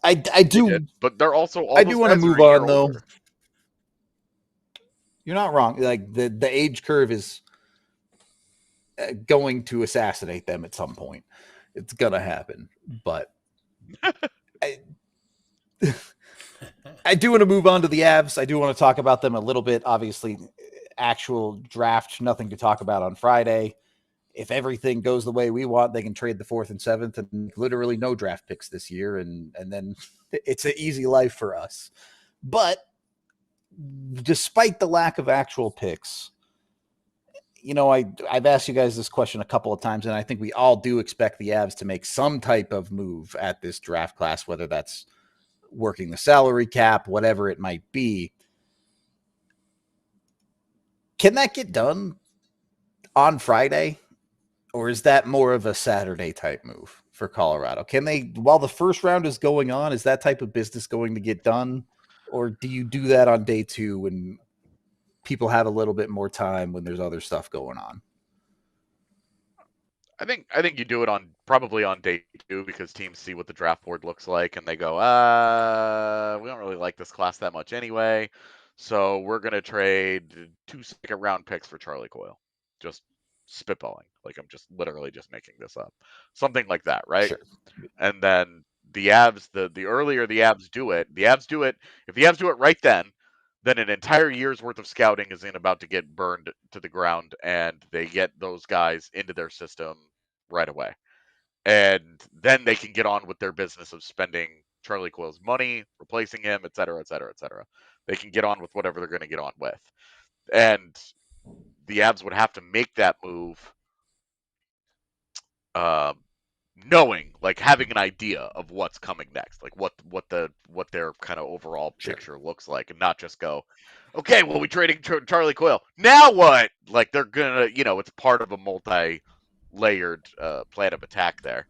I do. They did, but they're also all I those do want to guys are move a year on, though. older. You're not wrong. Like the age curve is going to assassinate them at some point. It's gonna happen, but I do want to move on to the Avs. I do want to talk about them a little bit. Obviously, actual draft, nothing to talk about on Friday. If everything goes the way we want, they can trade the 4th and 7th and literally no draft picks this year, and then it's an easy life for us. But despite the lack of actual picks, I've asked you guys this question a couple of times, and I think we all do expect the Avs to make some type of move at this draft class, whether that's working the salary cap, whatever it might be. Can that get done on Friday? Or is that more of a Saturday type move for Colorado? Can they, while the first round is going on, is that type of business going to get done? Or do you do that on day 2 when people have a little bit more time, when there's other stuff going on? I think you do it probably on day 2 because teams see what the draft board looks like and they go, we don't really like this class that much anyway, so we're gonna trade 2 second-round picks for Charlie Coyle. Just spitballing, like I'm just literally just making this up, something like that, right? Sure. And then the Avs, the earlier the Avs do it, if the Avs do it right then an entire year's worth of scouting is about to get burned to the ground, and they get those guys into their system right away. And then they can get on with their business of spending Charlie Coyle's money, replacing him, et cetera, et cetera, et cetera. They can get on with whatever they're going to get on with. And the Avs would have to make that move knowing, like having an idea of what's coming next, like what their kind of overall picture looks like, and not just go, okay, well, we trading Charlie Coyle, now what? Like they're gonna, it's part of a multi-layered plan of attack there,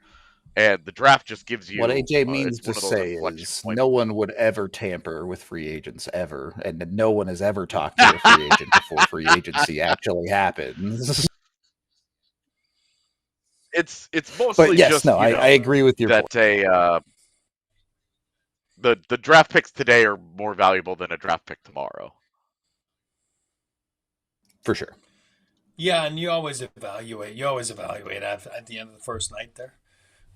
and the draft just gives you what AJ means it's to one of those say inflection is points. no one would ever tamper with free agents ever, and no one has ever talked to a free agent before free agency actually happens. It's mostly but yes, just no, I agree with your that point. The draft picks today are more valuable than a draft pick tomorrow. For sure. Yeah, and you always evaluate. You always evaluate at the end of the first night there.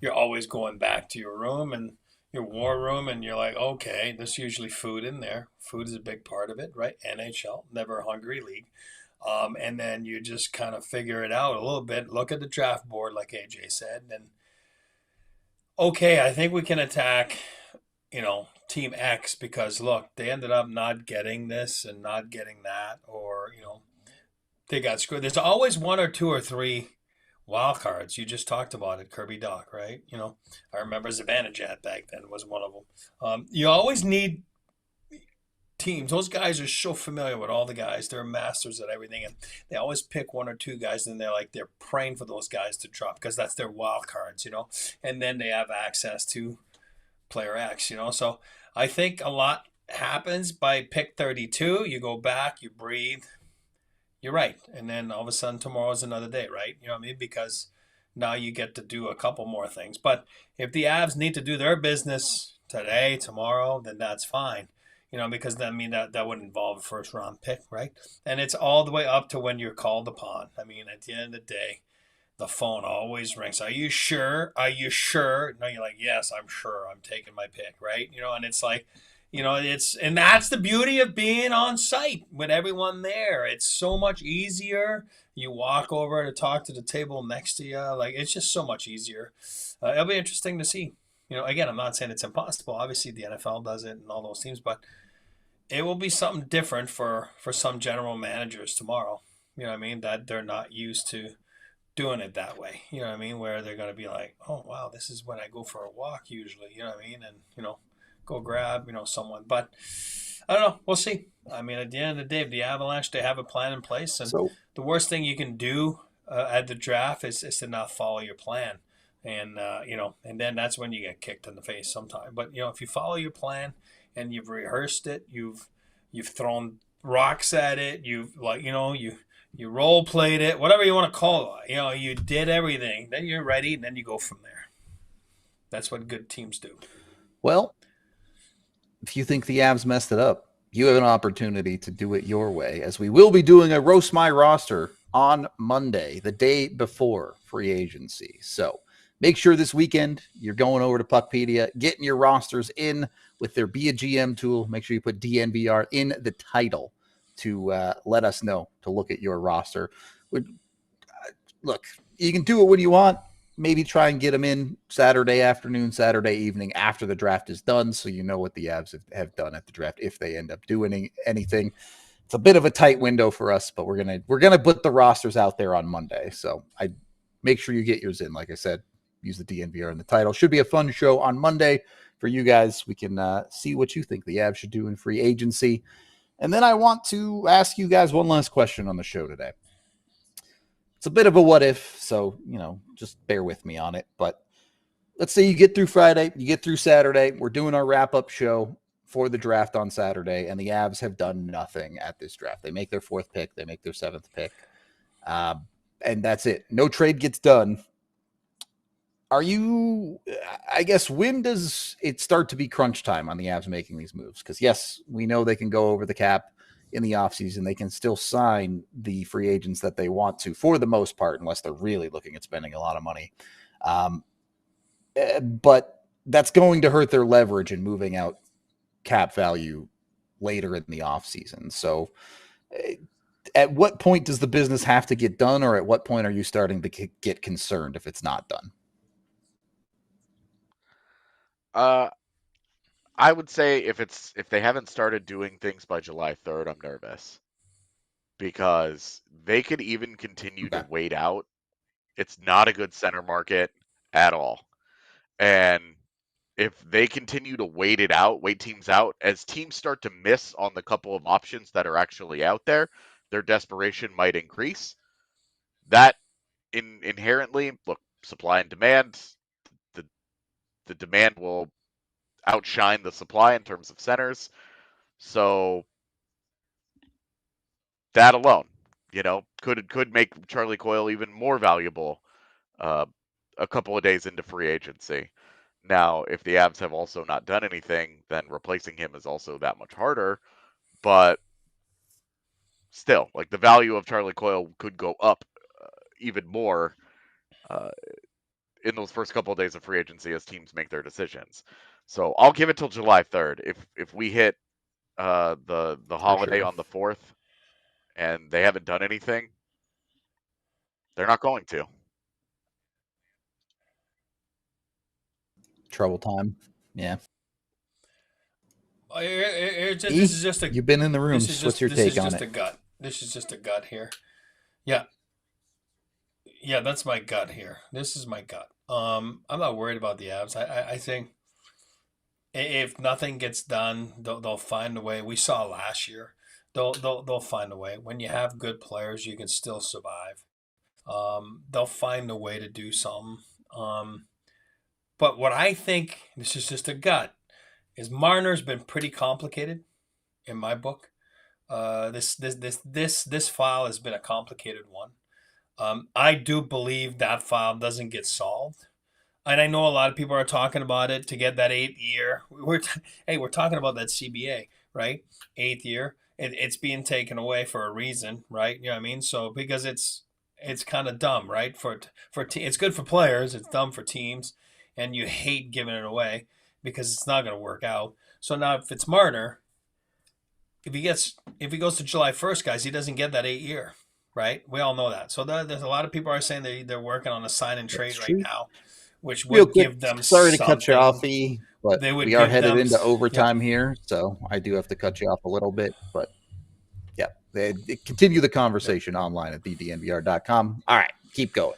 You're always going back to your room and your war room, and you're like, okay, there's usually food in there. Food is a big part of it, right? NHL, never a hungry league. And then you just kind of figure it out a little bit. Look at the draft board, like AJ said, and okay, I think we can attack, Team X because look, they ended up not getting this and not getting that, or they got screwed. There's always 1 or 2 or 3 wild cards. You just talked about it, Kirby Doc, right? I remember Zibanejad back then was one of them. You always need teams. Those guys are so familiar with all the guys. They're masters at everything, and they always pick 1 or 2 guys, and they're praying for those guys to drop because that's their wild cards, and then they have access to player X, So I think a lot happens by pick 32. You go back, you breathe. You're right, and then all of a sudden tomorrow's another day, right? You know what I mean? Because now you get to do a couple more things. But if the Avs need to do their business today, tomorrow, then that's fine. Because that would involve a first round pick, right? And it's all the way up to when you're called upon. At the end of the day, the phone always rings. Are you sure? Are you sure? No, you're like, yes, I'm sure. I'm taking my pick, right? And it's like, and that's the beauty of being on site with everyone there. It's so much easier. You walk over to talk to the table next to you. Like, it's just so much easier. It'll be interesting to see. Again, I'm not saying it's impossible. Obviously, the NFL does it and all those teams, but it will be something different for some general managers tomorrow. You know what I mean? That they're not used to doing it that way. You know what I mean? Where they're going to be like, oh, wow, this is when I go for a walk usually. You know what I mean? And, go grab, someone. But I don't know. We'll see. I mean, at the end of the day, the Avalanche, they have a plan in place. And So the worst thing you can do at the draft is to not follow your plan. And, and then that's when you get kicked in the face sometime. But, if you follow your plan and you've rehearsed it, you've thrown rocks at it, you role played it, whatever you want to call it. You did everything. Then you're ready, and then you go from there. That's what good teams do. Well, if you think the Avs messed it up, you have an opportunity to do it your way, as we will be doing a Roast My Roster on Monday, the day before free agency. So make sure this weekend you're going over to Puckpedia, getting your rosters in with their Be a GM tool. Make sure you put DNVR in the title to let us know to look at your roster. Look, you can do it when you want. Maybe try and get them in Saturday afternoon, Saturday evening after the draft is done, so you know what the Avs have done at the draft if they end up doing anything. It's a bit of a tight window for us, but we're gonna put the rosters out there on Monday. So I make sure you get yours in. Like I said, use the DNVR in the title. Should be a fun show on Monday for you guys. We can see what you think the Avs should do in free agency. And then I want to ask you guys one last question on the show today. It's a bit of a what if, so, just bear with me on it. But let's say you get through Friday, you get through Saturday. We're doing our wrap-up show for the draft on Saturday, and the Avs have done nothing at this draft. They make their 4th pick. They make their 7th pick. And that's it. No trade gets done. I guess, when does it start to be crunch time on the Avs making these moves? Because, yes, we know they can go over the cap in the offseason. They can still sign the free agents that they want to, for the most part, unless they're really looking at spending a lot of money. But that's going to hurt their leverage in moving out cap value later in the offseason. So at what point does the business have to get done, or at what point are you starting to get concerned if it's not done? I would say if they haven't started doing things by July 3rd, I'm nervous, because they could even continue to wait out. It's not a good center market at all. And if they continue to wait teams out, as teams start to miss on the couple of options that are actually out there, their desperation might increase. That inherently, look, supply and demand, the demand will outshine the supply in terms of centers. So that alone, could make Charlie Coyle even more valuable a couple of days into free agency. Now, if the Avs have also not done anything, then replacing him is also that much harder. But still, like, the value of Charlie Coyle could go up even more in those first couple of days of free agency as teams make their decisions. So I'll give it till July 3rd. If we hit the holiday on the 4th and they haven't done anything, they're not going to. Trouble time. Yeah. This is just a. You've been in the room. What's your take on it? This is just a gut. This is just a gut here. Yeah. Yeah, that's my gut here. This is my gut. I'm not worried about the Avs. I think if nothing gets done, they'll find a way. We saw last year. They'll find a way. When you have good players, you can still survive. They'll find a way to do something. But what I think, this is just a gut, is Marner's been pretty complicated in my book. This file has been a complicated one. I do believe that file doesn't get solved. And I know a lot of people are talking about it to get that 8th year. We're talking about that CBA, right? 8th year. It's being taken away for a reason, right? You know what I mean? So because it's kind of dumb, right? It's good for players. It's dumb for teams. And you hate giving it away because it's not going to work out. So now if it's Marner, if he goes to July 1st, guys, he doesn't get that 8 year, right? We all know that. So there's a lot of people are saying they're working on a sign and trade right now, which would give them. Sorry to cut you off, E, but we are headed into overtime here, so I do have to cut you off a little bit. But Continue the conversation online at thednvr.com. All right, keep going.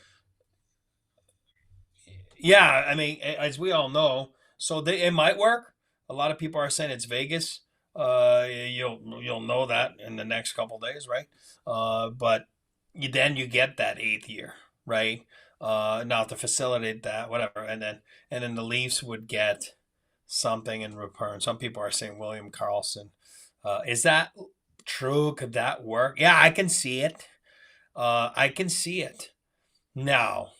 Yeah, I mean, as we all know, so it might work. A lot of people are saying it's Vegas. You'll know that in the next couple of days, right? But then you get that 8th year, right? Now to facilitate that, whatever, and then the Leafs would get something in return. Some people are saying William Karlsson. Is that true? Could that work? Yeah, I can see it. I can see it. Now,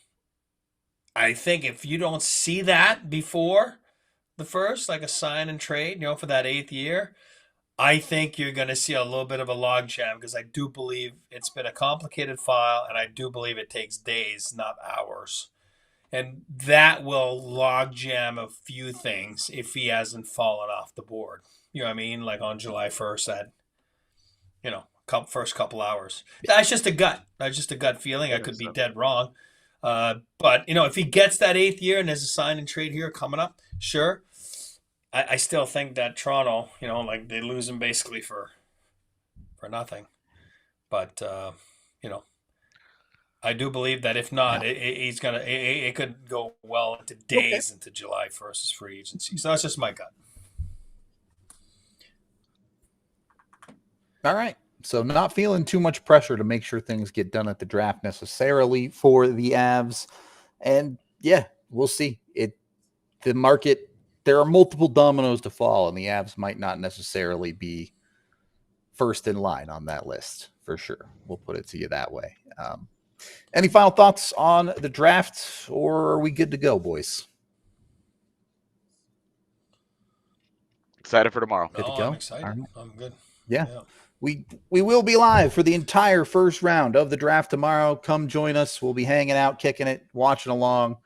I think if you don't see that before the first, like a sign and trade, for that 8th year, I think you're going to see a little bit of a logjam, because I do believe it's been a complicated file, and I do believe it takes days, not hours. And that will logjam a few things if he hasn't fallen off the board. You know what I mean? Like on July 1st at, first couple hours. That's just a gut. That's just a gut feeling. I could be dead wrong. But, if he gets that 8th year and there's a sign and trade here coming up, sure. I still think that Toronto, they lose him basically for nothing. But, I do believe that if not, it could go well into days into July 1st as free agency. So that's just my gut. All right. So not feeling too much pressure to make sure things get done at the draft necessarily for the Avs. And yeah, we'll see. The market, there are multiple dominoes to fall, and the Avs might not necessarily be first in line on that list for sure. We'll put it to you that way. Any final thoughts on the draft, or are we good to go, boys? Excited for tomorrow. Good to go? I'm excited. Right. I'm good. Yeah. We will be live for the entire first round of the draft tomorrow. Come join us. We'll be hanging out, kicking it, watching along.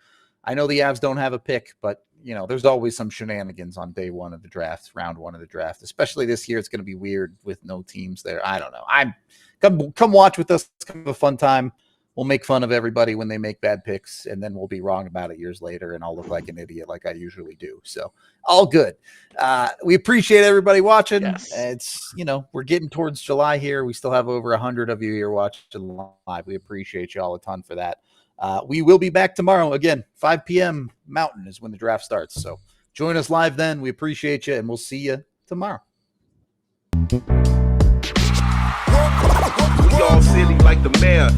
I know the Avs don't have a pick, but there's always some shenanigans on day one of the draft, round one of the draft. Especially this year, it's going to be weird with no teams there. I don't know. Come watch with us. It's kind of a fun time. We'll make fun of everybody when they make bad picks, and then we'll be wrong about it years later, and I'll look like an idiot like I usually do. So all good. We appreciate everybody watching. Yes. It's, we're getting towards July here. We still have over 100 of you here watching live. We appreciate you all a ton for that. We will be back tomorrow. Again, 5 p.m. Mountain is when the draft starts. So join us live then. We appreciate you, and we'll see you tomorrow. We all silly like the mayor.